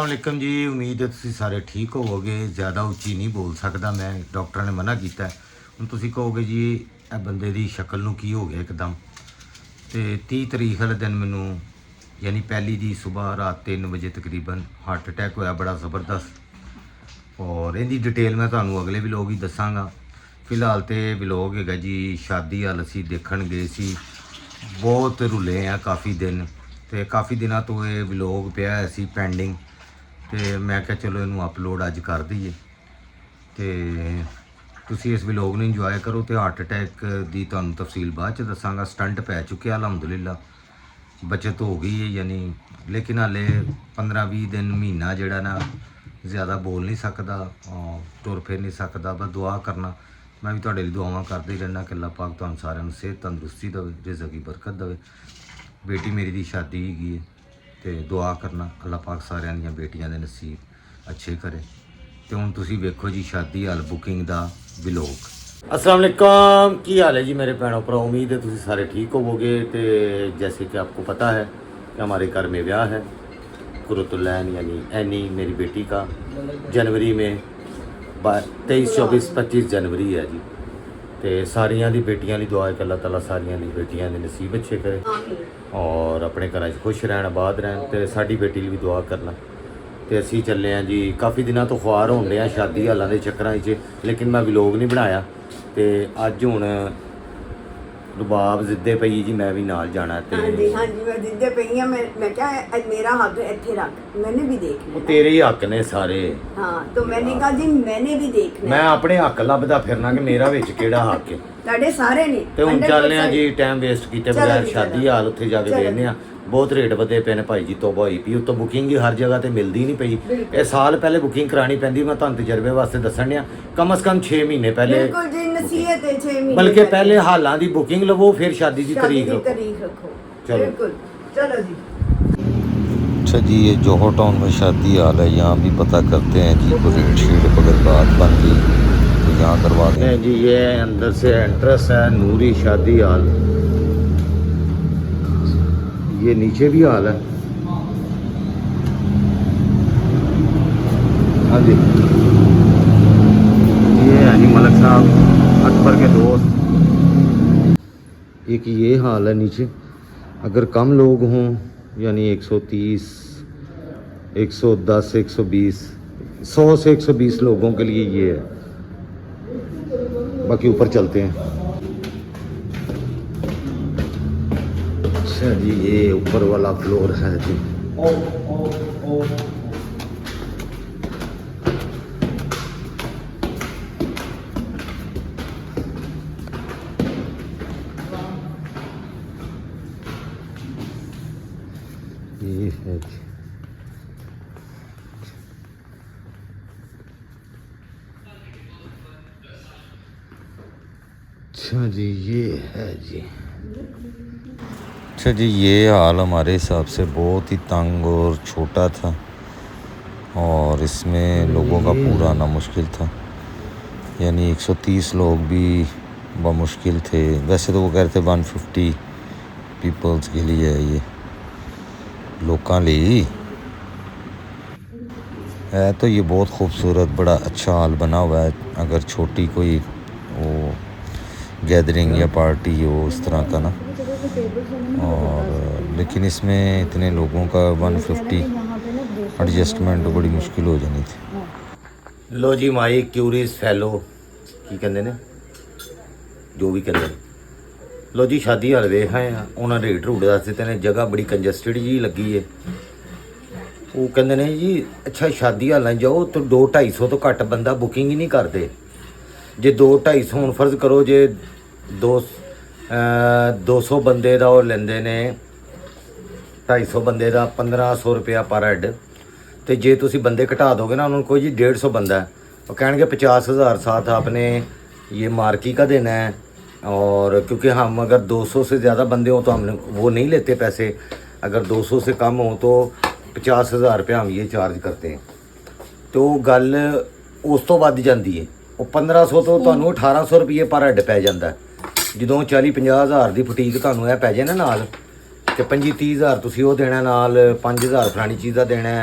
वालेकुम जी। उम्मीद है तुसी सारे ठीक होवोगे। ज़्यादा उच्ची नहीं बोल सकता मैं, डॉक्टर ने मना किया। हुण तुसी कहोगे जी ए बंदे दी शक्ल नूं की हो गया एकदम। तो 30 तरीक वाले दिन मैनू यानी पहली दी सुबह रात 3 बजे तकरीबन हार्ट अटैक होया बड़ा ज़बरदस्त। और इहदी डिटेल मैं तुहानूं अगले व्लॉग ही दसांगा। फिलहाल तो व्लॉग है जी शादी वाल असीं देखण गए सी। बहुत रुले हैं काफ़ी दिन, तो काफ़ी दिनों तो ये व्लॉग पिया है सी पेंडिंग। तो मैं क्या चलो इनू अपलोड अज कर दईए। तो तुसी इस व्लॉग नूं इंजॉय करो। तो हार्ट अटैक की तुहानूं तफसील बाद च दसांगा। स्टंट पै चुके अलहमदुलिल्ला, बचत हो गई है यानी। लेकिन हाले 15-20 दिन महीना जिहड़ा ना ज़्यादा बोल नहीं सकता, तुर फिर नहीं सकता। बस दुआ करना, मैं भी तुहाडे लई दुआवां करदा ही रहना कि अल्लाह पाक तुहानूं सारिआं नूं सेहत तंदुरुस्ती देवे, रिज़क की बरकत देवे। बेटी मेरी दी शादी हैगी है, तो दुआ करना अल्लाह पाक सारिआं दियां बेटियां दे नसीब अच्छे करे। तो हुण तुसीं वेखो जी शादी हाल बुकिंग दा व्लॉग। अस्सलाम वालेकुम, की हाल है जी मेरे भैनों भरा। उम्मीद है तुसीं सारे ठीक होवोगे। तो जैसे कि आपको पता है कि हमारे घर में ब्याह है कुरतुलैन यानी एनी मेरी बेटी का जनवरी में 23, 24, 25 जनवरी है जी। तो सारियां दी बेटियां ली दुआ है कि अल्लाह ताला सारियां दी बेटियां दे नसीब अच्छे करे और अपने घर खुश रहन आबाद रहन। तो साडी बेटी ली भी दुआ करना। तो असी चले हैं जी, काफ़ी दिनों तो ख्वार होने हैं शादी हालों के चक्कर च, लेकिन मैं व्लॉग नहीं बनाया। तो अज हुण रुबाब जिद्दे पई जी मैं भी नाल जाना। ते हाँ जी मैं जिद्दे पई हां। मैं क्या मेरा हक इत्थे रख, मैंने भी देखना है। तेरे ही हक ने सारे। हाँ तो मैंने कहा जी मैंने भी देखना मैं अपने हक लभदा फिरना कि मेरा विच किहड़ा हक है। ਤੁਹਾਡੇ ਸਾਰੇ ਨੇ। ਤੇ ਹੁਣ ਚੱਲਨੇ ਆ ਜੀ, ਟਾਈਮ ਵੇਸਟ ਕੀਤੇ ਬਗੈਰ शादी हाल उत्थे जाके देखने आ। बहुत रेट ਵਧੇ ਪਏ ਨੇ ਭਾਈ ਜੀ, ਤੋਬਾ ਹੋਈ ਪਈ। ਉੱਤੋਂ ਬੁਕਿੰਗ ਹੀ ਹਰ ਜਗ੍ਹਾ ਤੇ ਮਿਲਦੀ ਨਹੀਂ ਪਈ। ਇਹ ਸਾਲ ਪਹਿਲੇ ਬੁਕਿੰਗ ਕਰਾਣੀ ਪੈਂਦੀ। ਮੈਂ ਤੁਹਾਨੂੰ ਤਜਰਬੇ ਵਾਸਤੇ ਦੱਸਣ ਡਿਆ, ਕਮ ਸੇ ਕਮ 6 ਮਹੀਨੇ ਪਹਿਲੇ। ਬਿਲਕੁਲ ਜੀ, ਨਸੀਹਤ ਹੈ 6 ਮਹੀਨੇ ਬਲਕਿ ਪਹਿਲੇ ਹਾਲਾਂ ਦੀ ਬੁਕਿੰਗ ਲਵੋ, ਫਿਰ शादी ਦੀ तारीख रखो। चलो बिल्कुल चलो जी। अच्छा जी, ये जोहर टाउन में शादी हाल है, यहाँ भी पता करते हैं जी। कोई रेट शीट अगर बात बन गई तो यहाँ करवा दें जी। ये अंदर से एंट्रेंस है नूरी शादी हाल। ये नीचे भी हाल है। हाँ जी, ये है जी मलक साहब अकबर के दोस्त। एक ये हाल है नीचे। अगर कम लोग हों यानी 130, 110, 120, 100 से 120 लोगों के लिए ये है। बाकी ऊपर चलते हैं। अच्छा जी, ये ऊपर वाला फ्लोर है जी। ये है जी। अच्छा जी, ये है जी। अच्छा जी, ये हाल हमारे हिसाब से बहुत ही तंग और छोटा था और इसमें लोगों का पूरा आना मुश्किल था। यानी 130 लोग भी बमुश्किल थे। वैसे तो वो कह रहे थे 150 पीपल्स के लिए है, ये लोगों लिए है। तो ये बहुत खूबसूरत बड़ा अच्छा हाल बना हुआ है। अगर छोटी कोई वो गैदरिंग या पार्टी हो उस तरह का ना, और लेकिन इसमें इतने लोगों का 150 एडजस्टमेंट बड़ी मुश्किल हो जानी थी। लो जी, माई क्यूरीज फैलो की कहते ने, जो भी कहते हैं। लो जी, शादी हाल वेख आए हैं। उन्होंने रेट रूट दस दिते ने। जगह बड़ी कंजस्टिड जी लगी है। वो कहते ने जी अच्छा शादी हाल जाओ तो 200-250 तो घट बंदा बुकिंग ही नहीं करते। जे 200-250 हूँ फर्ज करो जे 200 बंदे का वो लेंदे ने 250 बंदे का 1500 रुपया पर हेड। तो जे तुसी बंदे घटा दोगे ना, उन्होंने कोई जी 150 बंदा है, वो कहेंगे 50,000 साथ आपने ये मार्की का देना है। और क्योंकि हम अगर 200 से ज़्यादा बंदे हो तो हम वो नहीं लेते पैसे। अगर 200 से कम हो तो 50,000 रुपया हम ये चार्ज करते हैं। तो गल उस तो वध जाती है। वो 1500 तो ਤੁਹਾਨੂੰ 1800 रुपये पर हेड पै जाता है। ਜਦੋਂ 40-50 हज़ार की बुटीक ਤੁਹਾਨੂੰ ਇਹ ਪੈ ਜਾਏ ਨਾ ਨਾਲ, ਤੇ 25-30 हज़ार ਤੁਸੀਂ ਉਹ ਦੇਣਾ, ਨਾਲ 5,000 ਫਲਾਣੀ ਚੀਜ਼ ਦਾ ਦੇਣਾ,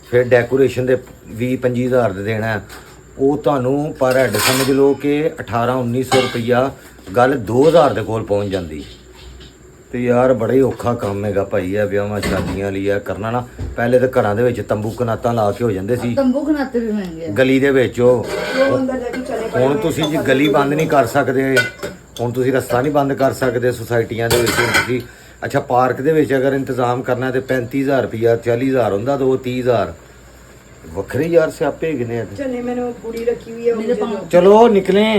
ਫਿਰ ਡੈਕੋਰੇਸ਼ਨ ਦੇ 20-25 ਹਜ਼ਾਰ ਦੇ ਦੇਣਾ ਹੈ। ਉਹ ਤੁਹਾਨੂੰ ਪਰ ਹੈਡ ਸਮਝ ਲਓ ਕਿ 1800-1900 ਰੁਪਈਆ ਗੱਲ 2000 ਦੇ ਕੋਲ ਪਹੁੰਚ ਜਾਂਦੀ। ਤੇ ਯਾਰ ਬੜਾ ਹੀ ਔਖਾ ਕੰਮ ਹੈਗਾ ਭਾਈ ਇਹ ਵਿਆਹਾਂ ਸ਼ਾਦੀਆਂ ਲਈ ਇਹ ਕਰਨਾ ਨਾ। ਪਹਿਲੇ ਤਾਂ ਘਰਾਂ ਦੇ ਵਿੱਚ ਤੰਬੂ ਕਨਾਤਾਂ ਲਾ ਕੇ ਹੋ ਜਾਂਦੇ ਸੀ, ਤੰਬੂ ਖਨਾਤੇ ਵੀ ਮਹਿੰਗੇ ਆ। ਗਲੀ ਦੇ ਵਿੱਚ ਉਹ ਉਹ ਅੰਦਰ ਜਾ ਕੇ ਚਲੇ ਪਏ ਹੁਣ ਤੁਸੀਂ ਜੀ ਗਲੀ ਬੰਦ ਨਹੀਂ ਕਰ ਸਕਦੇ, ਹੁਣ ਤੁਸੀਂ ਰਸਤਾ ਨਹੀਂ ਬੰਦ ਕਰ ਸਕਦੇ ਸੁਸਾਇਟੀਆਂ ਦੇ ਵਿੱਚ। ਤੁਸੀਂ ਅੱਛਾ ਪਾਰਕ ਦੇ ਵਿੱਚ ਅਗਰ ਇੰਤਜ਼ਾਮ ਕਰਨਾ ਤੇ 35000 ਰੁਪਈਆ 40000 ਹੁੰਦਾ ਤਾਂ ਉਹ 30000 ਵੱਖਰੇ ਯਾਰ ਸਿਆਪੇ ਹੈਗੇ ਨੇ। चले मैंने वो पूरी रखी हुई है वो मेरे मुझे पाँव- दो। चलो निकलें,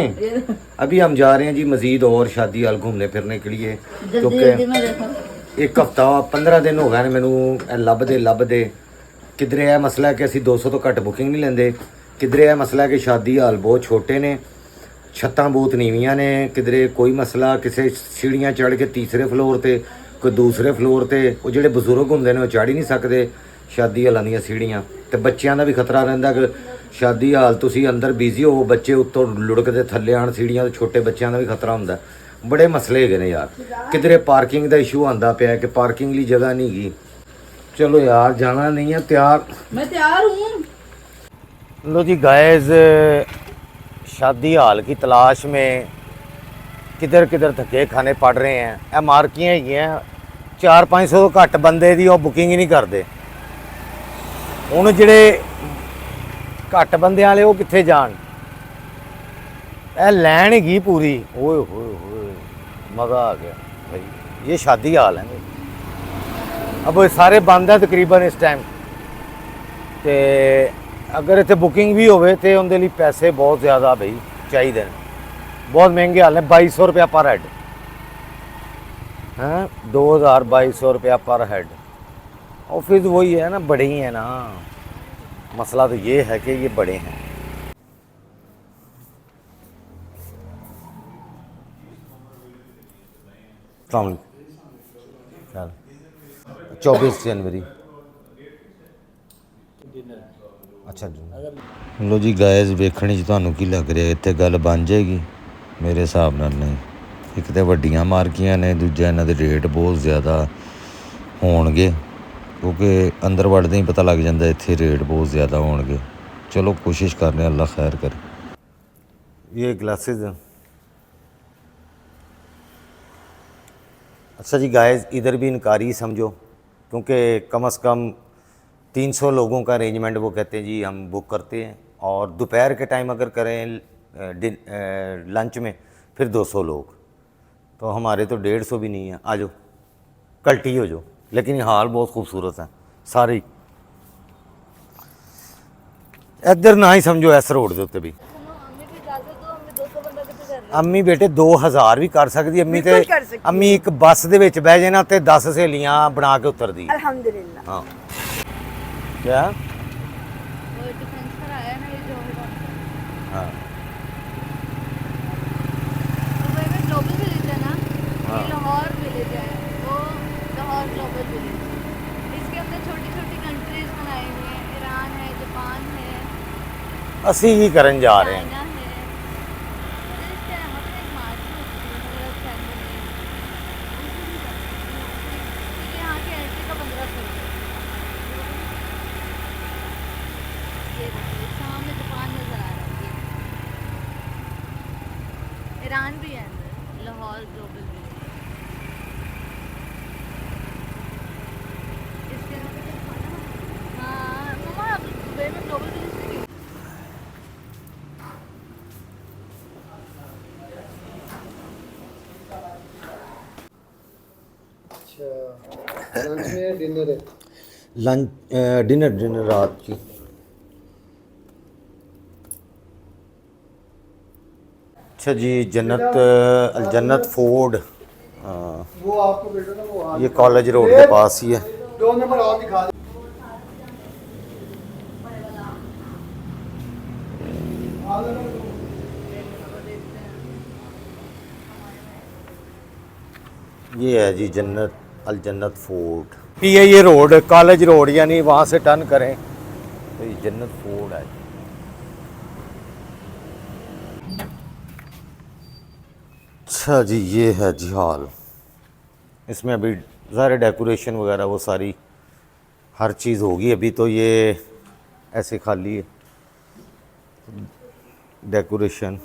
अभी हम जा रहे हैं जी मजीद और शादी हाल घूमने फिरने के लिए, जल्दी जल्दी क्योंकि में देखो। एक हफ्ता 15 दिन ਹੋ ਗਏ ਨੇ ਮੈਨੂੰ ਇਹ ਲੱਭਦੇ ਕਿਧਰੇ ਇਹ ਮਸਲਾ ਹੈ ਕਿ ਅਸੀਂ 200 ਤੋਂ ਘੱਟ ਬੁਕਿੰਗ ਨਹੀਂ ਲੈਂਦੇ, ਕਿਧਰੇ ਇਹ ਮਸਲਾ ਹੈ ਕਿ ਸ਼ਾਦੀ ਹਾਲ ਬਹੁਤ ਛੋਟੇ ਨੇ, ਛੱਤਾਂ ਬਹੁਤ ਨੀਵੀਆਂ ਨੇ, ਕਿਧਰੇ ਕੋਈ ਮਸਲਾ ਕਿਸੇ ਸੀੜੀਆਂ ਚੜ੍ਹ ਕੇ ਤੀਸਰੇ ਫਲੋਰ ਤੇ ਕੋਈ ਦੂਸਰੇ ਫਲੋਰ ਤੇ ਉਹ ਜਿਹੜੇ ਬਜ਼ੁਰਗ ਹੁੰਦੇ ਨੇ ਉਹ ਚੜ੍ਹ ਹੀ ਨਹੀਂ ਸਕਦੇ ਸ਼ਾਦੀ ਹਾਲਾਂ ਦੀਆਂ ਸੀੜੀਆਂ। ਤੇ ਬੱਚਿਆਂ ਦਾ ਵੀ ਖਤਰਾ ਰਹਿੰਦਾ ਕਿ ਸ਼ਾਦੀ ਹਾਲ ਤੁਸੀਂ ਅੰਦਰ ਬਿਜ਼ੀ ਹੋ, ਬੱਚੇ ਉੱਤੋਂ ਲੁੜਕਦੇ ਥੱਲੇ ਆਣ ਸੀੜੀਆਂ ਤੇ ਛੋਟੇ ਬੱਚਿਆਂ ਦਾ ਵੀ ਖਤਰਾ ਹੁੰਦਾ। ਬੜੇ ਮਸਲੇ ਹੈਗੇ ਨੇ ਯਾਰ। ਕਿਧਰੇ ਪਾਰਕਿੰਗ ਦਾ ਇਸ਼ੂ ਆਂਦਾ ਪਿਆ ਕਿ ਪਾਰਕਿੰਗ ਲਈ ਜਗ੍ਹਾ ਨਹੀਂ ਗੀ। चलो यार जाना नहीं है, तैयार मैं तैयार हूँ। लो जी गाइस, शादी हाल की तलाश में किधर किधर धक्के खाने पड़ रहे हैं। ਇਹ ਮਾਰਕੀਆਂ ਹੈਗੀਆਂ 400-500 ਤੋਂ ਘੱਟ ਬੰਦੇ ਦੀ ਉਹ ਬੁਕਿੰਗ ਹੀ ਨਹੀਂ ਕਰਦੇ। ਹੁਣ ਜਿਹੜੇ ਘੱਟ ਬੰਦਿਆਂ ਵਾਲੇ ਉਹ ਕਿੱਥੇ ਜਾਣ? ਇਹ ਲੈਣ ਹੈਗੀ ਪੂਰੀ। ਓਏ ਹੋਏ ਹੋਏ मज़ा आ गया भाई। ये शादी हाल है। अब ये सारे बंद है तकरीबन इस टाइम। तो अगर इतने बुकिंग भी होवे तो उनके लिए पैसे बहुत ज़्यादा भाई चाहिए, बहुत महंगे हाल है। 2200 रुपया पर हेड हैं, 2200 रुपया पर हेड। ऑफिस वही है ना, बड़े ही हैं ना। मसला तो ये है कि ये बड़े हैं। चल 24 जनवरी। ਅੱਛਾ ਜੀ ਲੋ ਜੀ ਗਾਇਜ਼, ਵੇਖਣ 'ਚ ਤੁਹਾਨੂੰ ਕੀ ਲੱਗ ਰਿਹਾ ਇੱਥੇ ਗੱਲ ਬਣ ਜਾਏਗੀ? ਮੇਰੇ ਹਿਸਾਬ ਨਾਲ ਨਹੀਂ। ਇੱਕ ਤਾਂ ਵੱਡੀਆਂ ਮਾਰਕੀਆਂ ਨੇ, ਦੂਜਾ ਇਹਨਾਂ ਦੇ ਰੇਟ ਬਹੁਤ ਜ਼ਿਆਦਾ ਹੋਣਗੇ, ਕਿਉਂਕਿ ਅੰਦਰ ਵੜਦੇ ਹੀ ਪਤਾ ਲੱਗ ਜਾਂਦਾ ਇੱਥੇ ਰੇਟ ਬਹੁਤ ਜ਼ਿਆਦਾ ਹੋਣਗੇ। ਚਲੋ ਕੋਸ਼ਿਸ਼ ਕਰਨੇ, ਅੱਲਾ ਖੈਰ करे। ये ग्लासेस हैं। अच्छा जी गाइस, इधर भी इनकारी समझो, क्योंकि कम से कम 300 लोगों का अरेंजमेंट वो कहते हैं जी हम बुक करते हैं। और दोपहर के टाइम अगर करें लंच में फिर 200 लोग, तो हमारे तो 150 भी नहीं है। आ जाओ कल्टी हो जाओ। लेकिन ये हाल बहुत खूबसूरत है सारे। इधर ना ही समझो इस रोड के उत्ते भी अम्मी बेटे 2000 भी कर सकती। अम्मी ते बिल्कुल कर सकती। अम्मी एक बस दे विच बह जाए ना ते 10 सहेलियां बना के उतरदी। अल्हम्दुलिल्लाह। हाँ क्या? वो डिफेंस पर आया ना ये जो हाँ दुबई में ग्लोबल विलेज है ना, हाँ। ये लाहौर विलेज है, वो लाहौर ग्लोबल विलेज। इसके अंदर छोटी छोटी कंट्रीज बनाई हुई हैं। ईरान है, जापान है, असी ही करन जा रहे हैं। चाइना है। मतलब इस टाइम अपने एक मार्केट होती है, मतलब फैमिली क्योंकि यहाँ के एंट्री का 1500 ये देखिए सामने जापान नजर आ रहा है। ये ईरान भी है अंदर, लाहौर ग्लोबल विलेज। इसके अंदर हाँ मम्मा, आप दुबई में ग्लोबल विलेज नहीं गई? लंच में डिनर है? लंच डिनर रात की। अच्छा जी, जन्नत फूड, वो आपको बेटा ना वो ये कॉलेज रोड के पास ही है। 2 नंबर और दिखा दे। ये है जी जन्नत फूड। ये रोड कॉलेज रोड, यानी वहाँ से टर्न करें तो ये जन्नत फूड है। अच्छा जी, ये है जी हॉल। इसमें अभी ज़ाहिर डेकोरेशन वगैरह वो सारी हर चीज़ होगी। अभी तो ये ऐसे खाली है, डेकोरेशन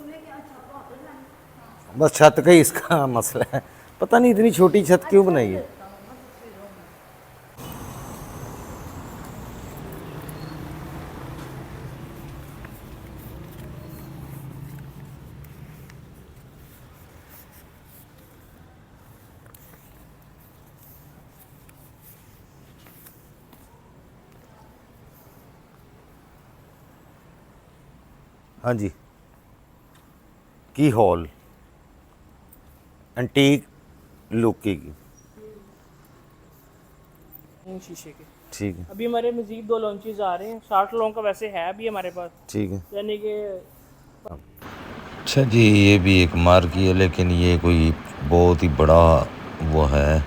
बस छत का ही इसका मसला है। पता नहीं इतनी छोटी छत क्यों बनाई है। हाँ जी, की हॉल एंटीक लुक की, शीशे के। ठीक है अभी हमारे मजीद 2 लॉन्चेस आ रहे हैं। 60 लोगों का वैसे है अभी हमारे पास, ठीक है। यानी कि अच्छा जी, ये भी एक मार्की है, लेकिन ये कोई बहुत ही बड़ा वो है।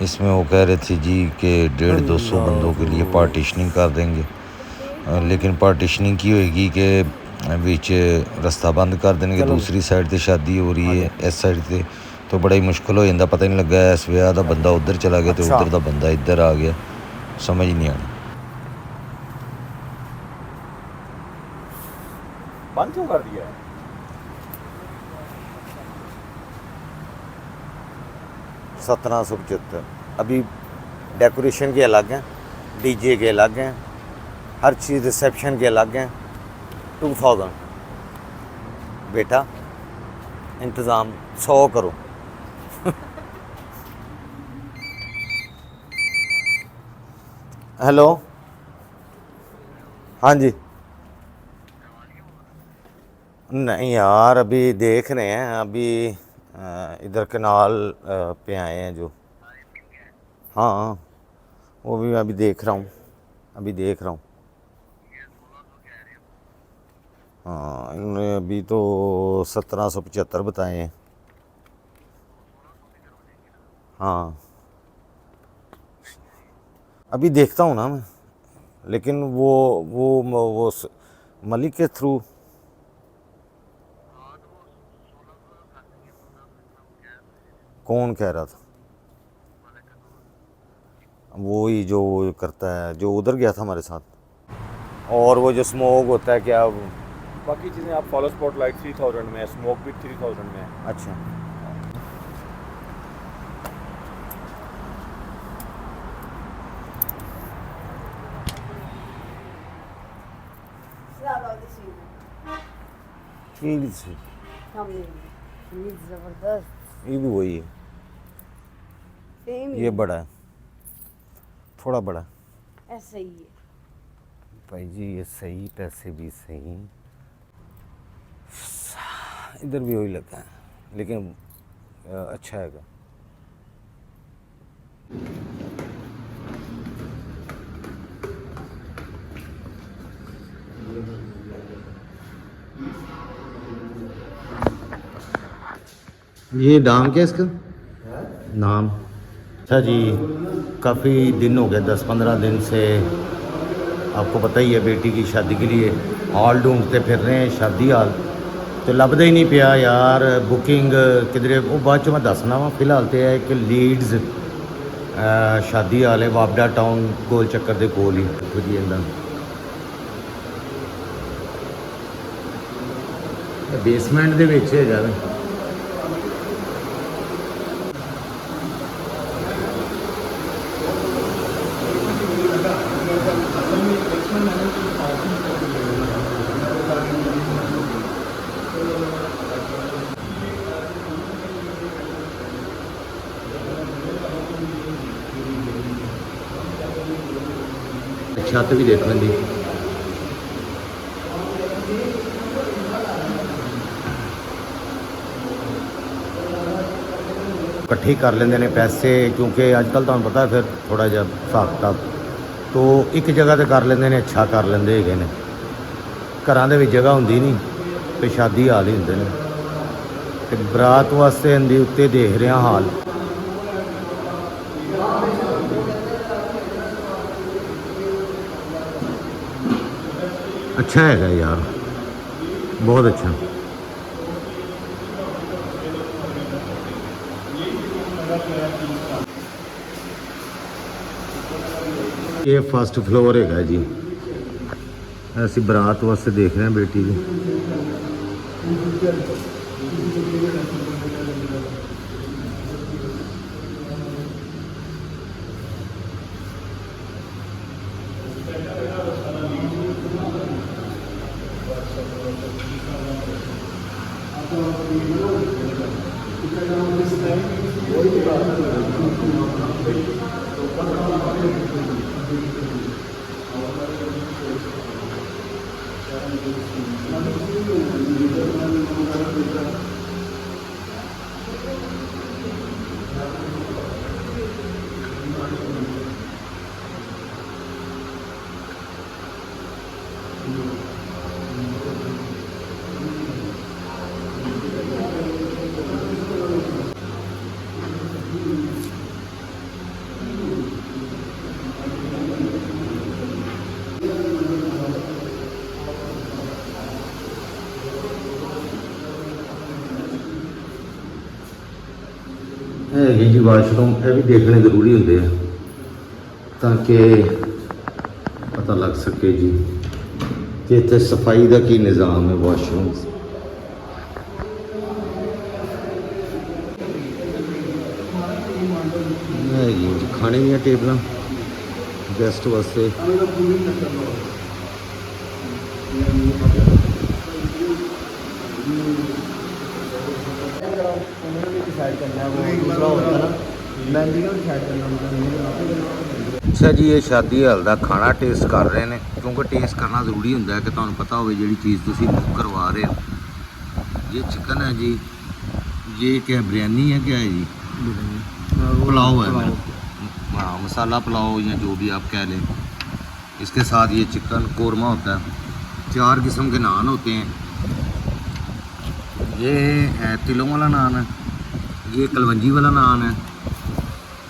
इसमें वो कह रहे थे जी कि 150-200 बंदों के लिए पार्टीशनिंग कर देंगे, लेकिन पार्टीशनिंग की होएगी कि बीच रास्ता बंद कर देंगे, दूसरी साइड से शादी हो रही है, इस साइड से तो बड़ा ही मुश्किल हो जाता। पता नहीं लगा इस विआह का बंदा उधर चला गया तो उधर का बंदा इधर आ गया, समझ नहीं आनी। बंद क्यों कर दिया है? ₹1775 अभी डेकोरेशन के अलग हैं, डीजे के अलग हैं, हर चीज़ रिसेप्शन के अलग हैं। 2000 बेटा इंतज़ाम 100 करो। हेलो, हाँ जी। नहीं यार, अभी देख रहे हैं, अभी इधर कनाल पे आए हैं जो, हाँ वो भी मैं अभी देख रहा हूँ, हाँ इन्होंने अभी तो 1775 बताए हैं। हाँ अभी देखता हूँ ना मैं, लेकिन वो मलिक के थ्रू कौन कह रहा था? वो ही जो करता है, जो उधर गया था हमारे साथ, और वो जो स्मोक होता है क्या बाकी चीज़ें आप फॉलो स्पॉट लाइट 3000 में है, स्मोक भी 3000 में है। अच्छा ठीक है, जबरदस्त ये भी वही है, सेम ये बड़ा है, थोड़ा बड़ा है। ऐसा ही है। भाई जी ये सही, पैसे भी सही, इधर भी वही लगा है, लेकिन अच्छा है। ये नाम क्या है इसका? नाम? अच्छा जी, काफ़ी दिन हो गए, 10-15 दिन से आपको पता ही है, बेटी की शादी के लिए हॉल ढूंढते फिर रहे हैं, शादी हॉल तो लभदा ही नहीं पिया यार। बुकिंग किधरे वो बाद चो मैं दसना वा, फिलहाल तो है कि लीड्स शादी हॉल है, वाबडा टाउन गोल चक्कर के कोल ही जी इंदा बेसमेंट दे विच हैगा। छत भी देख लेंदी, इकट्ठे कर लेंदे ने पैसे, क्योंकि अजकल तुहानूं पता फिर थोड़ा जिहा हिसाब किताब तो एक जगह ते कर लेंदे ने, अच्छा कर लेंदे हैगे ने। घरां दे विच जगह हुंदी नहीं ते शादी हाल ही हुंदे ने, ते बरात वास्ते इंदे उत्ते देख रहे हाल। अच्छा है यार, बहुत अच्छा। ये फर्स्ट फ्लोर है जी, ਅਸੀਂ ਬਰਾਤ ਵਾਸਤੇ ਦੇਖ ਰਹੇ ਹਾਂ ਬੇਟੀ ਦੀ। ਹੈਗੇ ਜੀ ਵਾਸ਼ਰੂਮ, ਇਹ ਵੀ ਦੇਖਣੇ ਜ਼ਰੂਰੀ ਹੁੰਦੇ ਆ ਤਾਂ ਕਿ ਪਤਾ ਲੱਗ ਸਕੇ ਜੀ ਕਿ ਇੱਥੇ ਸਫਾਈ ਦਾ ਕੀ ਨਿਜ਼ਾਮ ਹੈ ਵਾਸ਼ਰੂਮ। ਹੈਗੀ ਜੀ ਖਾਣੇ ਦੀਆਂ ਟੇਬਲਾਂ ਗੈਸਟ ਵਾਸਤੇ। ਅੱਛਾ ਜੀ, ਇਹ ਸ਼ਾਦੀ ਹਾਲ ਦਾ ਖਾਣਾ ਟੇਸਟ ਕਰ ਰਹੇ ਨੇ ਕਿਉਂਕਿ ਟੇਸਟ ਕਰਨਾ ਜ਼ਰੂਰੀ ਹੁੰਦਾ ਹੈ ਕਿ ਤੁਹਾਨੂੰ ਪਤਾ ਹੋਵੇ ਜਿਹੜੀ ਚੀਜ਼ ਤੁਸੀਂ ਬੁੱਕ ਕਰਵਾ ਰਹੇ ਹੋ। ਇਹ चिकन है जी, ये क्या बिरयानी है, क्या है जी? पुलाव है, हाँ मसाला पुलाव या जो भी आप कह लें। इसके साथ ये चिकन कोरमा होता है, 4 किस्म के नान होते हैं। ये है तिलों वाला नान है, ये कलवंजी वाला नान है,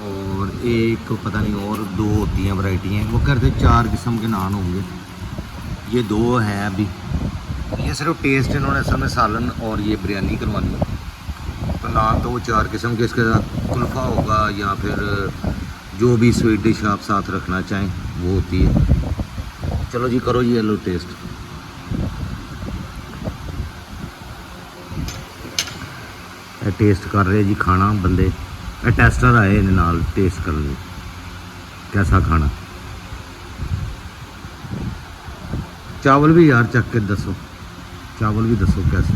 और एक पता नहीं और 2 होती हैं वैरायटी हैं। वो करते 4 किस्म के नान होंगे, ये 2 हैं अभी। ये सिर्फ टेस्ट इन्होंने असल में सालन और ये बिरयानी करवानी है। तो नान तो वो 4 किस्म के, इसके साथ कुल्फ़ा होगा या फिर जो भी स्वीट डिश आप साथ रखना चाहें वो होती है। चलो जी करो जी, लो टेस्ट। टेस्ट कर रहे जी खाना बंदे, टेस्टर आए इन्हें नाल टेस्ट करने कैसा खाना। चावल भी यार चख के दसो, चावल भी दसो कैसे।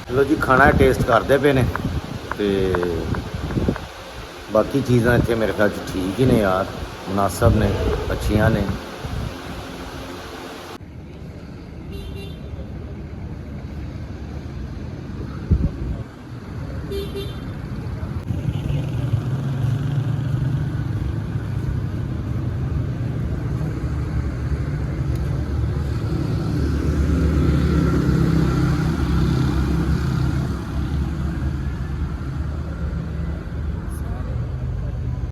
चलो जी खाना टेस्ट करते पे ने ते बाकी चीज़ां इत्थे मेरे ख्याल ठीक ही ने यार, मुनासब ने, अच्छियां ने।